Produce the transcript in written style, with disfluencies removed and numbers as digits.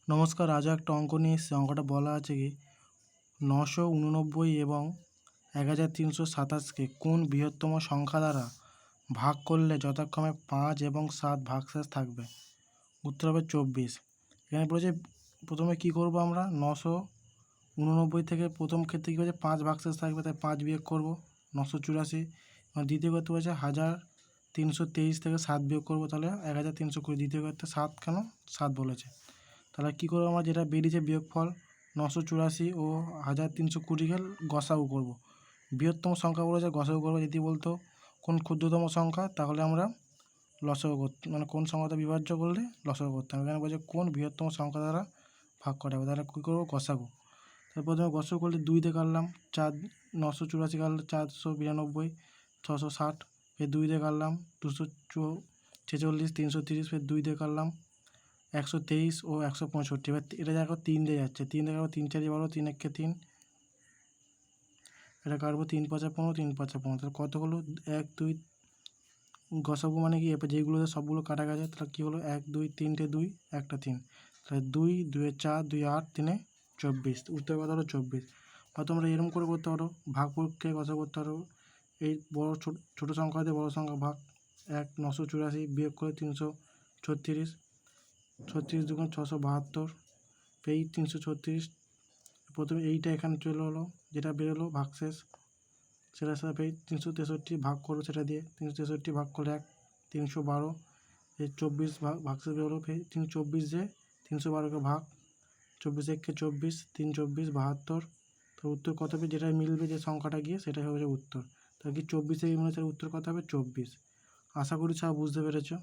নমস্কার, আজও একটা অঙ্ক নিয়ে এসেছি। অঙ্কটা বলা আছে কি 989 এবং 1327কে কোন বৃহত্তম সংখ্যা দ্বারা ভাগ করলে যথাক্রমে 5 এবং 7 ভাগশেষ থাকবে? উত্তর হবে 24। এখানে বলেছে প্রথমে কি করব আমরা 989 থেকে প্রথম ক্ষেত্রে কী বলেছে 5 ভাগশেষ থাকবে, তাই 5 বিয়োগ করব 984। এবং দ্বিতীয় ক্ষেত্রে বলেছে 1323 থেকে 7 বিয়োগ করব, তাহলে 1320। দ্বিতীয় ক্ষেত্রে 7 কেন 7 বলেছে, তাহলে কী করবো আমরা যেটা বেরিয়েছে বিয়োগফল 984 ও 1320কে গসাগু করব। বৃহত্তম সংখ্যা বলেছে গসাগু করবো। যদি বলতো কোন ক্ষুদ্রতম সংখ্যা, তাহলে আমরা লসাগু করতে মানে কোন সংখ্যাটা বিভাজ্য করলে লসাগু করতাম। এখানে বলছে কোন বৃহত্তম সংখ্যা দ্বারা ভাগ করা হবে, তাহলে কী করবো গসাগু। তারপর প্রথমে গসাগু করলে 2 দিয়ে কাটলাম 4, 984 কাটলে 492, 660, ফের 2 দিয়ে কাটলাম 246, 330, ফের 2 দিয়ে কাটলাম 123 ও 165। এবার এটা দেখো 3 দিয়ে যাচ্ছে, 3 দিয়ে কাটবো 3 4 12, 3 1 3, এটা কাটবো 3 5 15, 3 5 15, তাহলে কত হলো 1 2 গসাগু মানে কি এবার যেগুলোতে সবগুলো কাটা গেছে, তাহলে কী হলো 1 2 3টে 2 একটা 3, তাহলে 2 2 4 2 8 3 24। উত্তর কথা হলো 24। বা তোমরা এরকম করে করতে পারো, ভাগ পরীক্ষে গসাগু করতে পারো। এই বড় ছোটো সংখ্যা দিয়ে বড় সংখ্যা ভাগ 984 বিয়োগ করে 336, 36 দুগুণ 672, এই 336। প্রথমে এইটা এখানে চলে হলো, যেটা বেরোলো ভাগশেষ সেটার সাথে 363 ভাগ করো, সেটা দিয়ে 363 ভাগ করলে 1, 312, এই 24 ভাগশেষ বেরোলো। ফের 324 যে 312কে ভাগ 24 1 24, 3 24 72। তো উত্তর কত হবে, যেটা মিলবে যে সংখ্যাটা গিয়ে সেটাই হবে উত্তর। তাহলে কি 24 মিলে উত্তর কত হবে 24। আশা করি সব বুঝতে পেরেছো।